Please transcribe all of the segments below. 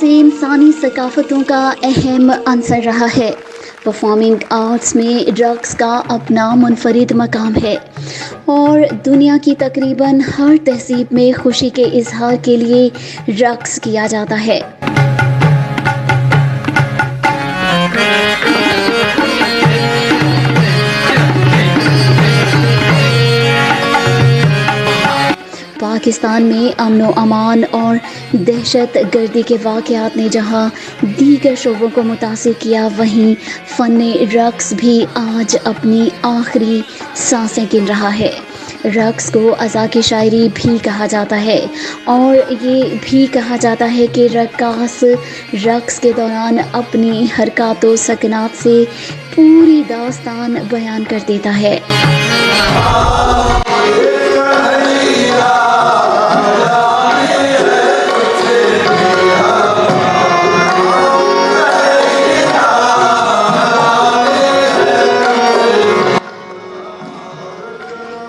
से इंसानी सकाफ़तों का अहम अंसर रहा है। परफॉर्मिंग आर्ट्स में रक़्स का अपना मुनफरिद मकाम है और दुनिया की तकरीबन हर तहज़ीब में खुशी के इजहार के लिए रक़्स किया जाता है। पाकिस्तान में अमन व अमान और दहशत गर्दी के वाक़यात ने जहाँ दीगर शोबों को मुतासिर किया, वहीं फ़न रक़्स भी आज अपनी आखिरी सांसें गिन रहा है। रक़्स को अज़ा की शायरी भी कहा जाता है और ये भी कहा जाता है कि रक़्क़ास रक़्स के दौरान अपनी हरकत व सकनात से पूरी दास्तान बयान कर देता है।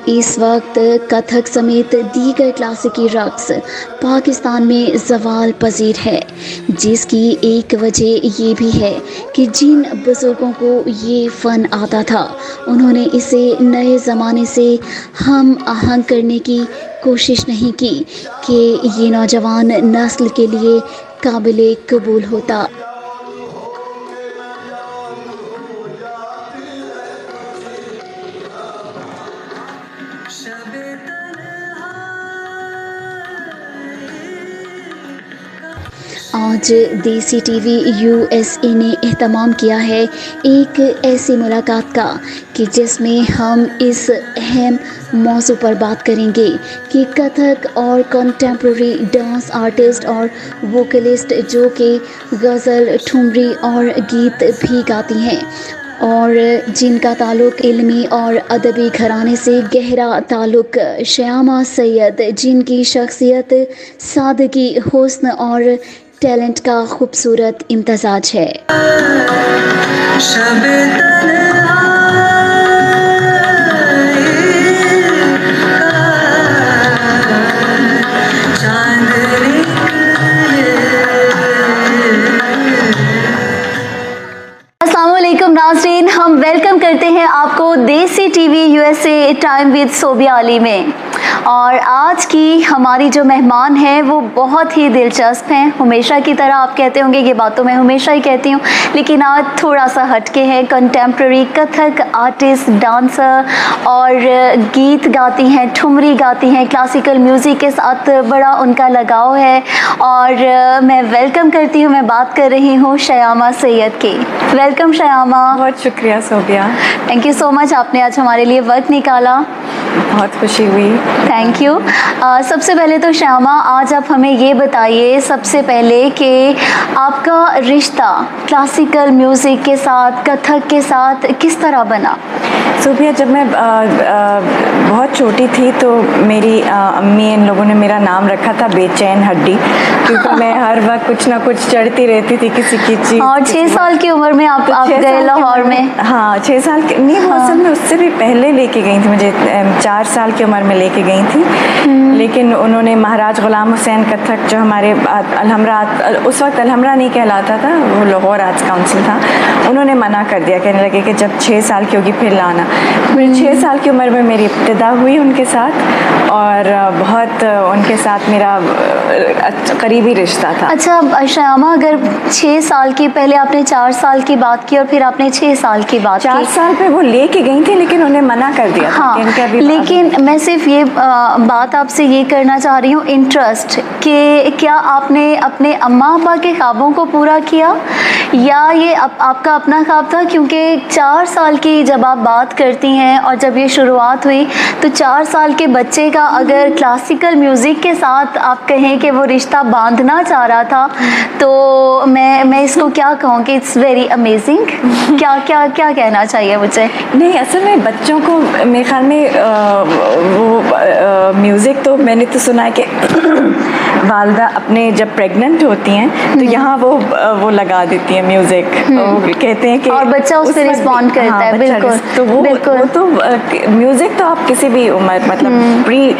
इस वक्त कथक समेत दीगर क्लासिकी रक़्स पाकिस्तान में ज़वाल पजीर है, जिसकी एक वजह ये भी है कि जिन बुज़ुर्गों को ये फ़न आता था, उन्होंने इसे नए ज़माने से हम आहंग करने की कोशिश नहीं की कि ये नौजवान नस्ल के लिए काबिल कबूल होता। आज देसी टीवी USA ने एहतमाम किया है एक ऐसी मुलाकात का कि जिसमें हम इस अहम मौजू पर बात करेंगे कि कथक और कंटेम्प्रेरी डांस आर्टिस्ट और वोकलिस्ट जो कि गज़ल, ठुमरी और गीत भी गाती हैं और जिनका ताल्लुक़ इल्मी और अदबी घराने से गहरा ताल्लुक़, श्यामा सैयद, जिनकी शख्सियत सादगी, हुस्न और टैलेंट का खूबसूरत इम्तज़ाज है। नाज़रीन, हम वेलकम करते हैं आपको देसी TV USA time with Sobia Ali में। और आज की हमारी जो मेहमान है वो बहुत ही दिलचस्प हैं। हमेशा की तरह आप कहते होंगे ये बातों मैं हमेशा ही कहती हूँ, लेकिन आज थोड़ा सा हटके हैं। कंटेम्प्रेरी कथक आर्टिस्ट, डांसर और गीत गाती हैं, ठुमरी गाती हैं, क्लासिकल म्यूज़िक के साथ बड़ा उनका लगाव है। और मैं वेलकम करती हूँ, मैं बात कर रही हूँ श्यामा सैयद की। वेलकम श्यामा। बहुत शुक्रिया Sobia, thank you so much, आपने आज हमारे लिए वक्त निकाला, बहुत खुशी हुई। Thank you. सबसे पहले तो श्यामा, आज आप हमें ये बताइए सबसे पहले कि आपका रिश्ता क्लासिकल म्यूज़िक के साथ, कथक के साथ किस तरह बना? सोबिया, जब मैं बहुत छोटी थी तो मेरी अम्मी इन लोगों ने मेरा नाम रखा था बेचैन हड्डी, क्योंकि मैं हर वक्त कुछ ना कुछ चढ़ती रहती थी किसी की चीज़। और 6 साल की उम्र में आप गए लाहौर में? हाँ, 6 साल की नहीं, वो असल में उससे भी पहले लेके गई थी मुझे, 4 साल की उम्र में लेके गई थी। लेकिन उन्होंने महाराज ग़ुलाम हुसैन कथक, जो हमारे अलहमरा, उस वक्त अलहमरा नहीं कहलाता था, वो लाहौर आर्ट्स काउंसिल था, उन्होंने मना कर दिया, कहने लगे कि जब 6 साल की होगी फिर लाना। फिर 6 साल की उम्र में मेरी इब्तिदा हुई उनके साथ और बहुत उनके साथ मेरा करीबी रिश्ता था। अच्छा श्यामा, अगर 6 साल की, पहले आपने 4 साल की बात की और फिर आपने 6 साल की बात की। 4 साल पे वो लेके गई थी लेकिन उन्हें मना कर दिया था। हाँ, लेकिन मैं सिर्फ ये बात आपसे ये करना चाह रही हूँ, इंटरेस्ट कि क्या आपने अपने अम्मा अब्बा के ख्वाबों को पूरा किया या ये आपका अपना ख्वाब था? क्योंकि 4 साल की जब आप बात करती हैं और जब ये शुरुआत हुई तो 4 साल के बच्चे का अगर क्लासिकल म्यूज़िक के साथ आप कहें कि वो रिश्ता बांधना चाह रहा था, तो मैं इसको क्या कहूँ कि इट्स वेरी अमेजिंग। क्या क्या क्या कहना चाहिए मुझे? नहीं, असल में बच्चों को मेरे ख्याल में वो म्यूज़िक तो मैंने तो सुना है कि वालदा अपने जब प्रेग्नेंट होती हैं तो यहाँ वो लगा देती हैं म्यूज़िक, वो कहते हैं कि और बच्चा उससे रिस्पॉन्ड करता है। बिल्कुल, तो वो तो म्यूज़िक तो आप किसी भी उम्र मतलब pre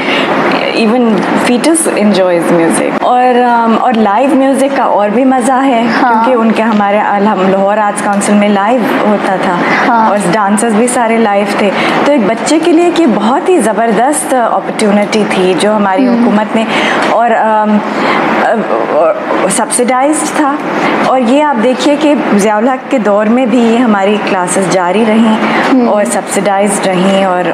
even foetus enjoys music और लाइव म्यूज़िक का और भी मज़ा है। क्योंकि उनके हमारे लाहौर आर्ट्स काउंसिल में लाइव होता था और डांसर्स भी सारे लाइव थे। तो एक बच्चे के लिए कि बहुत ही ज़बरदस्त अपॉर्चुनिटी थी जो हमारी हुकूमत ने और सब्सिडाइज्ड था। और ये आप देखिए कि ज़ियाउल हक के दौर में भी ये हमारी क्लासेस जारी रहीं और सब्सिडाइज्ड रहीं। और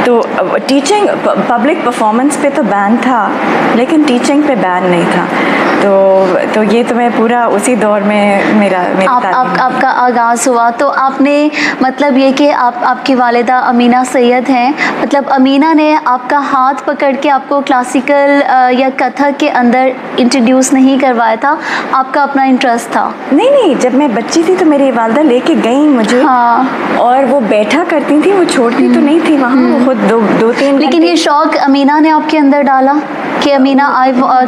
तो टीचिंग पब्लिक परफॉर्मेंस पे तो बैन था लेकिन टीचिंग पे बैन नहीं था। तो ये तो मैं पूरा उसी दौर में मेरा आपका आगाज़ हुआ। तो आपने मतलब ये कि आपकी वालिदा अमीना सैयद हैं, मतलब अमीना ने आपका हाथ पकड़ के आपको क्लासिकल या कथक के अंदर इंट्रोड्यूस नहीं करवाया था, आपका अपना इंटरेस्ट था? नहीं, जब मैं बच्ची थी तो मेरी वालिदा लेके गई मुझे। और वो बैठा करती थी, वो छोड़ती तो नहीं थी वहाँ, वो खुद दो तीन। लेकिन ये शौक अमीना ने आपके अंदर डाला कि अमीना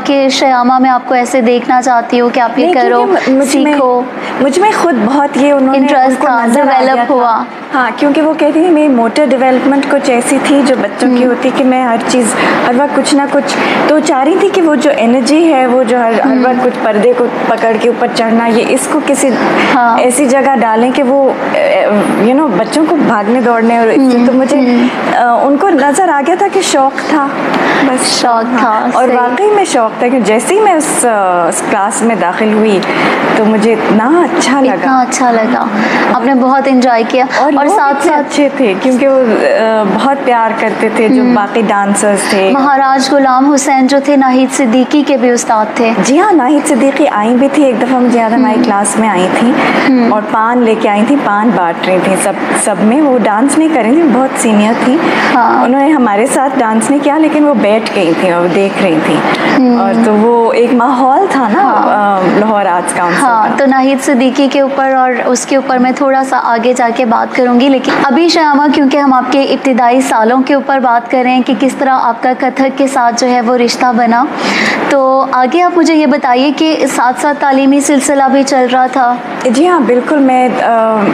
के श्यामा में आपको ऐसे देखना चाहती हो कि आप ये करो, सीखो? मुझ में खुद बहुत ये उन्होंने इंटरेस्ट था, डेवलप हुआ। हाँ, क्योंकि वो कहती थी मेरी मोटर डेवलपमेंट कुछ ऐसी थी जो बच्चों की होती कि मैं हर चीज़ हर वक्त कुछ ना कुछ तो चाह रही थी कि वो जो एनर्जी है वो जो हर वक्त कुछ पर्दे को पकड़ के ऊपर चढ़ना, ये इसको किसी ऐसी जगह डालें कि वो बच्चों को भागने दौड़ने। और तो मुझे उनको नज़र आ गया था कि शौक़ था, बस शौक़ था। और वाकई में शौक़ था कि जैसे ही मैं उस क्लास में दाखिल हुई तो मुझे इतना अच्छा लगा। आपने बहुत एंजॉय किया और साथ अच्छे थे क्योंकि वो बहुत प्यार करते थे जो बाकी डांसर्स थे। महाराज गुलाम हुसैन जो थे नाहिद सिद्दीकी के भी उस्ताद थे। जी हाँ, नाहिद सिद्दीकी आई भी थी एक दफ़ा, मुझे याद है हमारी क्लास में आई थी और पान लेके आई थी, पान बांट रही थी सब में। वो डांस नहीं कर रही थी, बहुत सीनियर थी। उन्होंने हमारे साथ डांस नहीं किया लेकिन वो बैठ गई थी और देख रही थी। और तो वो एक माहौल था ना लाहौर आर्ट्स काउंसिल। तो नाहिद सिद्दीकी के ऊपर और उसके ऊपर मैं थोड़ा सा आगे जाके बात करूंगी, लेकिन अभी श्यामा क्योंकि हम आपके इब्तिदाई सालों के ऊपर बात कर रहे हैं कि किस तरह आपका कथक के साथ जो है वो रिश्ता बना, तो आगे आप मुझे ये बताइए कि साथ साथ तालीमी सिलसिला भी चल रहा था? जी हाँ, बिल्कुल। मैं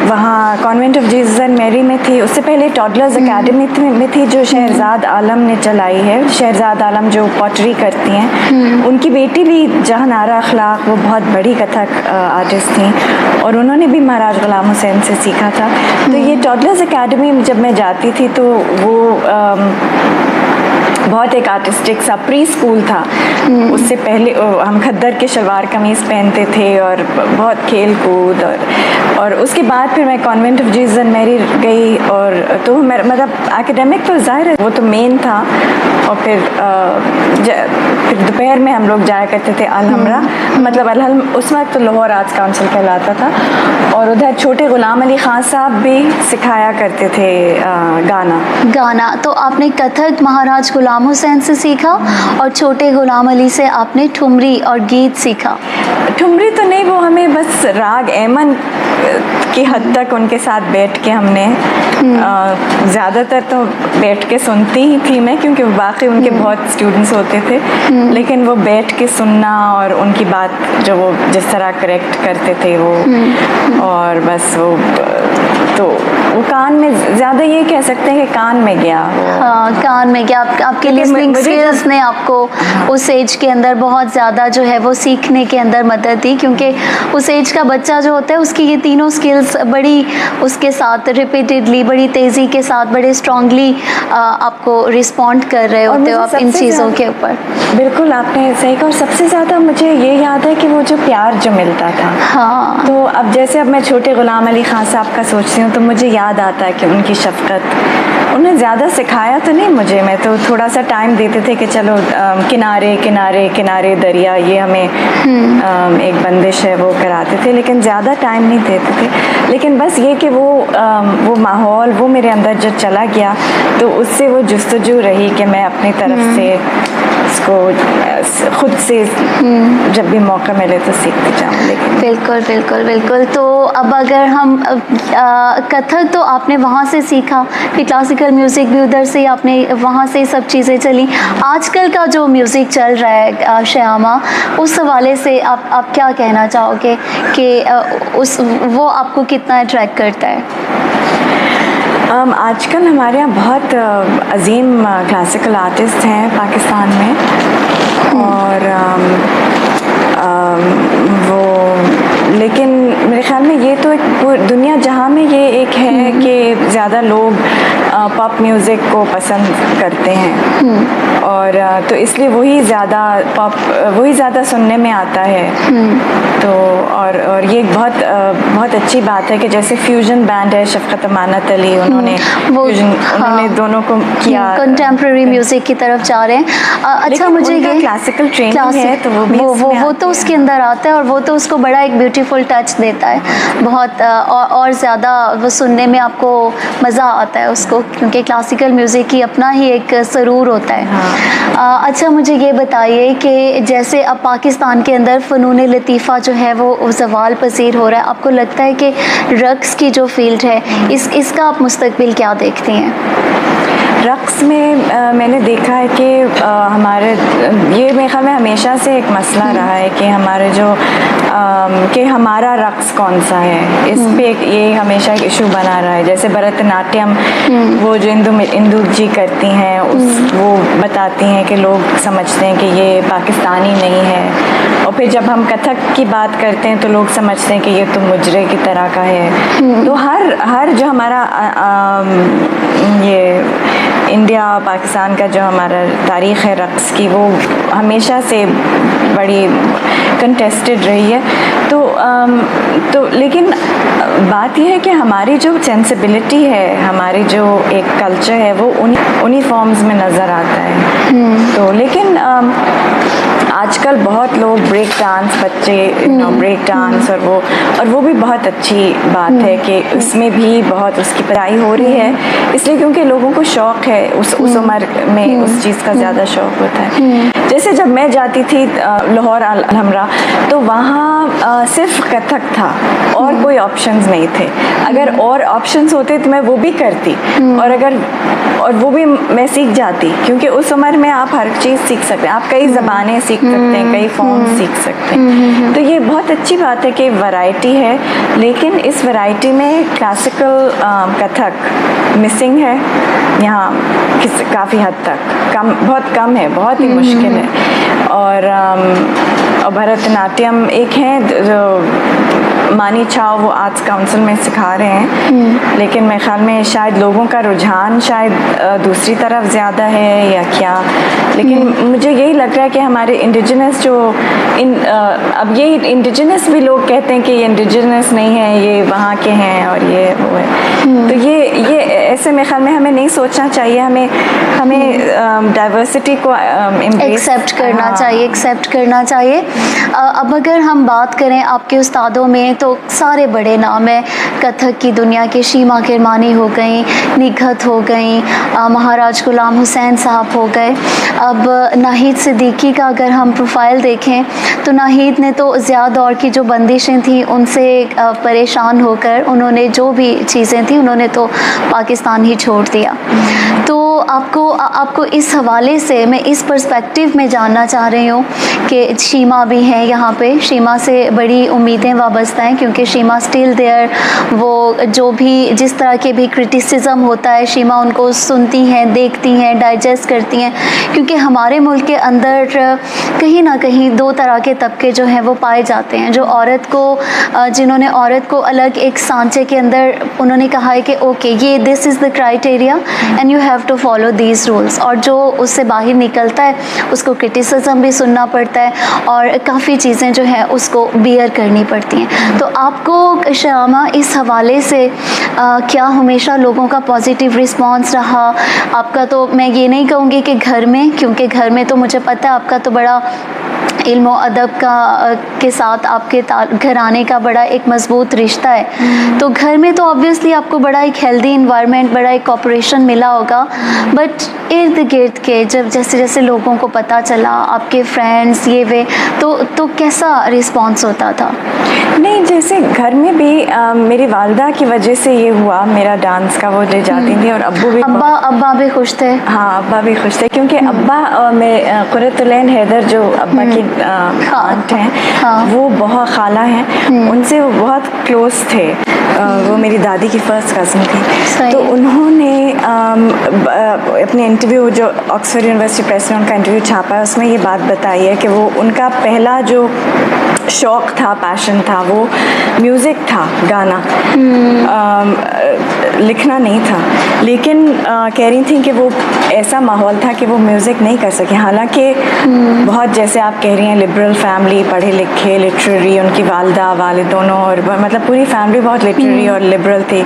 वहाँ convent of Jesus and Mary में थी, उससे पहले टॉडलर्स अकेडमी में थी जो शहरजाद आलम ने चलाई है। शहरजाद आलम जो पॉटरी करती हैं, उनकी बेटी भी जहानारा अखलाक, वो बहुत बड़ी कथक आर्टिस्ट थी और उन्होंने भी महाराज गुलाम हुसैन से सीखा था। तो ये टॉडलर्स अकेडमी में जब मैं जाती थी तो वो बहुत एक आर्टिस्टिक सा प्री स्कूल था। उससे पहले हम खद्दर के शलवार कमीज़ पहनते थे और बहुत खेल कूद और उसके बाद फिर मैं convent of Jesus and Mary गई। और तो मतलब एकेडमिक तो ज़ाहिर है वो तो मेन था। और फिर दोपहर में हम लोग जाया करते थे अलहमरा, मतलब अलहम उस वक्त तो लाहौर आर्ट्स काउंसिल कहलाता था। और उधर छोटे गुलाम अली ख़ान साहब भी सिखाया करते थे गाना। तो आपने कथक महाराज गुलाम हुसैन से सीखा और छोटे गुलाम अली से आपने ठुमरी और गीत सीखा? ठुमरी तो नहीं, वो हमें बस राग ऐमन की हद तक उनके साथ बैठ के हमने ज़्यादातर तो बैठ के सुनती ही थी मैं, क्योंकि बाकी उनके बहुत स्टूडेंट्स होते थे। लेकिन वो बैठ के सुनना और उनकी बात जो वो जिस तरह करेक्ट करते थे वो और बस वो कान में ज़्यादा ये कह सकते हैं कि कान में गया। हाँ, कान में गया। आपके लिसनिंग स्किल्स ने आपको उस एज के अंदर बहुत ज़्यादा जो है वो सीखने के अंदर मदद दी, क्योंकि उस एज का बच्चा जो होता है उसकी ये तीनों स्किल्स बड़ी उसके साथ रिपीटेडली बड़ी तेज़ी के साथ बड़े स्ट्रांगली आपको रिस्पॉन्ड कर रहे होते हो आप इन चीज़ों के ऊपर। बिल्कुल, आपने सही कहा। और सबसे ज़्यादा मुझे ये याद है कि वो जो प्यार जो मिलता था। हाँ, तो अब जैसे अब मैं छोटे गुलाम अली ख़ान साहब का सोचती हूँ तो मुझे याद आता है कि उनकी शफ़क़त, उन्हें ज़्यादा सिखाया तो नहीं मुझे, मैं तो थोड़ा सा टाइम देते थे कि चलो किनारे किनारे किनारे दरिया, ये हमें एक बंदिश है वो कराते थे, लेकिन ज़्यादा टाइम नहीं देते थे। लेकिन बस ये कि वो माहौल वो मेरे अंदर जब चला गया तो उससे वो जुस्तजू रही कि मैं अपनी तरफ से इसको खुद से जब भी मौका मिले तो सीखते जाऊँ। लेकिन बिल्कुल। तो अब अगर हम कथक तो आपने वहाँ से सीखा, फिर क्लासिकल म्यूज़िक भी उधर से आपने वहाँ से सब चीज़ें चली। आजकल का जो म्यूज़िक चल रहा है श्यामा, उस हवाले से आप क्या कहना चाहोगे कि वो आपको कितना अट्रैक्ट करता है? आजकल हमारे यहाँ बहुत अजीम क्लासिकल आर्टिस्ट हैं पाकिस्तान में, और वो, लेकिन मेरे ख्याल में ये तो एक दुनिया जहाँ में ये एक है कि ज़्यादा लोग पॉप म्यूज़िक को पसंद करते हैं, और तो इसलिए वही ज़्यादा सुनने में आता है। तो और ये बहुत अच्छी बात है कि जैसे फ्यूजन बैंड है, शफ़क़त अमानत अली, उन्होंने दोनों को किया, कंटेम्प्रेरी म्यूज़िक की तरफ जा रहे हैं। अच्छा, मुझे ये क्लासिकल ट्रेनिंग है तो वो तो उसके अंदर आता है, और वो तो उसको बड़ा एक ब्यूटीफुल टच देता है बहुत, और ज़्यादा वो सुनने में आपको मज़ा आता है उसको, क्योंकि क्लासिकल म्यूज़िक की अपना ही एक सरूर होता है। अच्छा, मुझे ये बताइए कि जैसे अब पाकिस्तान के अंदर फ़नून लतीफ़ा जो है वो ज़वाल पसीर हो रहा है, आपको लगता है कि रक़्स की जो फील्ड है इसका आप मुस्तक़बिल क्या देखती हैं? रक़्स में मैंने देखा है कि हमारे ये मेरे ख्याल में हमेशा से एक मसला रहा है कि हमारे जो कि हमारा रक़्स कौन सा है, इस पे ये हमेशा एक इशू बना रहा है। जैसे भरतनाट्यम, वो जो इंदु जी करती हैं, वो बताती हैं कि लोग समझते हैं कि ये पाकिस्तानी नहीं है, और फिर जब हम कथक की बात करते हैं तो लोग समझते हैं कि ये तो मुजरे की तरह का है। तो हर जो हमारा ये इंडिया पाकिस्तान का जो हमारा तारीख़ है रक़्स की, वो हमेशा से बड़ी कंटेस्टेड रही है। तो लेकिन बात यह है कि हमारी जो सेंसिबिलिटी है, हमारी जो एक कल्चर है, वो उन्हीं फॉर्म्स में नज़र आता है। तो लेकिन आजकल बहुत लोग ब्रेक डांस, बच्चे ब्रेक डांस, और वो भी बहुत अच्छी बात है कि उसमें भी बहुत उसकी पढ़ाई हो रही है, इसलिए क्योंकि लोगों को शौक़ है, उस उम्र में उस चीज़ का ज़्यादा शौक़ होता है। जैसे जब मैं जाती थी लाहौर अलहमरा, तो वहाँ सिर्फ कथक था और कोई ऑप्शंस नहीं थे। अगर और ऑप्शंस होते तो मैं वो भी करती, और वो भी मैं सीख जाती, क्योंकि उस उम्र में आप हर चीज़ सीख सकते हैं, आप कई ज़बानें सीख सकते हैं, कई फॉर्म सीख सकते हैं। तो ये बहुत अच्छी बात है कि वैरायटी है, लेकिन इस वैरायटी में क्लासिकल कथक मिसिंग है यहाँ काफ़ी हद तक, बहुत कम है, बहुत ही मुश्किल है। और भरतनाट्यम एक है जो मानी छाव, वो आर्ट्स काउंसिल में सिखा रहे हैं, लेकिन मेरे ख्याल में शायद लोगों का रुझान शायद दूसरी तरफ ज़्यादा है या क्या, लेकिन मुझे यही लग रहा है कि हमारे इंडिजिनस जो अब ये इंडिजिनस भी लोग कहते हैं कि ये इंडिजिनस नहीं है, ये वहाँ के हैं और ये वो है। तो ये ऐसे मेरे ख्याल में हमें नहीं सोचना चाहिए, हमें डाइवर्सिटी को एक्सेप्ट करना चाहिए। अब अगर हम बात करें आपके उस्तादों में, तो सारे बड़े नाम हैं कथक की दुनिया के। शीमा किरमानी हो गई, निघत हो गई, महाराज गुलाम हुसैन साहब हो गए। अब नाहिद सिद्दीकी का अगर हम प्रोफाइल देखें, तो नाहिद ने तो ज़िया दौर की जो बंदिशें थी उनसे परेशान होकर उन्होंने जो भी चीज़ें थी उन्होंने तो पाकिस्तान ही छोड़ दिया। तो आपको इस हवाले से मैं इस पर्सपेक्टिव में जानना चाह रही हूँ कि शीमा भी हैं यहाँ पे, शीमा से बड़ी उम्मीदें वाबस्ता हैं, क्योंकि शीमा स्टिल देयर, वो जो भी जिस तरह के भी क्रिटिसिज्म होता है, शीमा उनको सुनती हैं, देखती हैं, डाइजेस्ट करती हैं, क्योंकि हमारे मुल्क के अंदर कहीं ना कहीं दो तरह के तबके जो हैं वो पाए जाते हैं। जो औरत को जिन्होंने औरत को अलग एक सांचे के अंदर उन्होंने कहा है कि ओके, ये this is the criteria and you have to follow these rules, और जो उससे बाहर निकलता है उसको क्रिटिसिज्म भी सुनना पड़ता है और काफ़ी चीज़ें जो हैं उसको बियर करनी पड़ती हैं। तो आपको शमा इस हवाले से क्या हमेशा लोगों का पॉजिटिव रिस्पांस रहा? आपका तो मैं ये नहीं कहूँगी कि घर में, क्योंकि घर में तो मुझे पता है आपका तो बड़ा इल्म और अदब के साथ आपके घराने का बड़ा एक मज़बूत रिश्ता है, तो घर में तो ऑब्वियसली आपको बड़ा एक हेल्दी इन्वायरमेंट, बड़ा एक कॉपरेशन मिला होगा। बट इर्द गिर्द के जब जैसे जैसे लोगों को पता चला, आपके फ्रेंड्स ये वे, तो कैसा रिस्पॉन्स होता था? नहीं, जैसे घर में भी मेरी वालदा की वजह से ये हुआ, मेरा डांस का वो ले जाती थी, और अब्बा भी खुश थे। हाँ, अब्बा भी खुश थे, क्योंकि अब्बा में कुर्रतुल ऐन हैदर जो अब्बा की आंट हैं, हाँ। वो बहुत खाला हैं, उनसे वो बहुत क्लोज थे। वो मेरी दादी की फर्स्ट कज़न थी। तो उन्होंने अपने इंटरव्यू जो ऑक्सफोर्ड यूनिवर्सिटी प्रेस ने उनका इंटरव्यू छापा है, उसमें ये बात बताई है कि वो उनका पहला जो शौक़ था, पैशन था, वो म्यूज़िक था, गाना। लिखना नहीं था। लेकिन कह रही थी कि वो ऐसा माहौल था कि वो म्यूज़िक नहीं कर सके। हालांकि बहुत, जैसे आप कह रही हैं, लिबरल फैमिली, पढ़े लिखे, लिटरेरी, उनकी वालदा वालिद दोनों, और मतलब पूरी फैमिली बहुत लिटरेरी और लिबरल थी,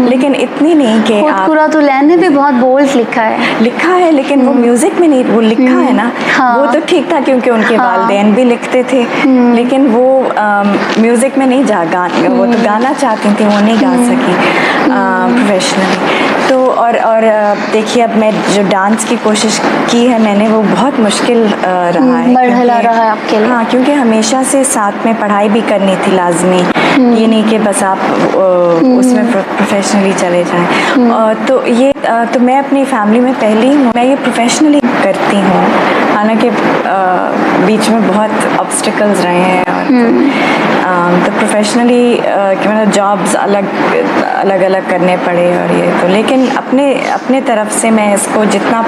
लेकिन इतनी नहीं कि आप पूरा तो लैन ने भी बहुत बोल्ड लिखा है, लेकिन वो म्यूज़िक में नहीं, वो लिखा है ना। हाँ। वो तो ठीक था क्योंकि उनके वालिदैन भी लिखते थे, लेकिन वो म्यूज़िक में नहीं वो तो गाना चाहती थी, वो नहीं गा सकी प्रोफेशनली। तो और देखिए, अब मैं जो डांस की कोशिश की है मैंने, वो बहुत मुश्किल रहा है, मरहला रहा है आपके लिए। हाँ, क्योंकि हमेशा से साथ में पढ़ाई भी करनी थी लाजमी, ये नहीं कि बस आप उसमें प्रोफेशनली चले जाएं। तो मैं अपनी फैमिली में पहली हूँ, मैं ये प्रोफेशनली करती हूँ। हालांकि बीच में बहुत ऑब्स्टिकल्स रहे हैं, और तो प्रोफेशनली मतलब जॉब्स अलग अलग करने पड़े और ये तो, लेकिन अपने तरफ से मैं इसको जितना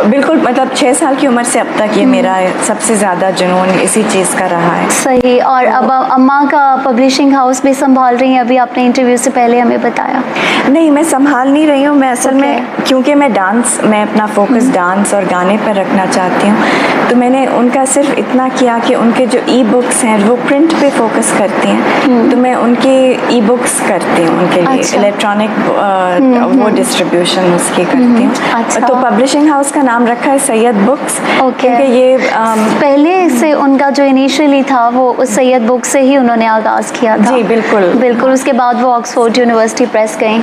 बिल्कुल, मतलब 6 साल की उम्र से अब तक ये मेरा सबसे ज़्यादा जुनून इसी चीज़ का रहा है। सही। और अब अम्मा का पब्लिशिंग हाउस भी संभाल रही हैं, अभी आपने इंटरव्यू से पहले हमें बताया। नहीं, मैं संभाल नहीं रही हूँ। मैं असल में, क्योंकि मैं अपना फोकस डांस और गाने पर रखना चाहती हूँ, तो मैंने उनका सिर्फ इतना किया कि उनके जो ई बुक्स हैं वो प्रिंट पे फोकस करती हैं, तो मैं उनके ई बुक्स करती हूँ उनके लिए। अच्छा। इलेक्ट्रॉनिक वो डिस्ट्रीब्यूशन उसकी करती हूँ। अच्छा। तो पब्लिशिंग हाउस का नाम रखा है सैयद बुक्स, क्योंकि ये पहले से उनका जो इनिशियली था वो उस सैयद बुक से ही उन्होंने आगाज़ किया था। जी बिल्कुल। उसके बाद वो ऑक्सफोर्ड यूनिवर्सिटी प्रेस गए।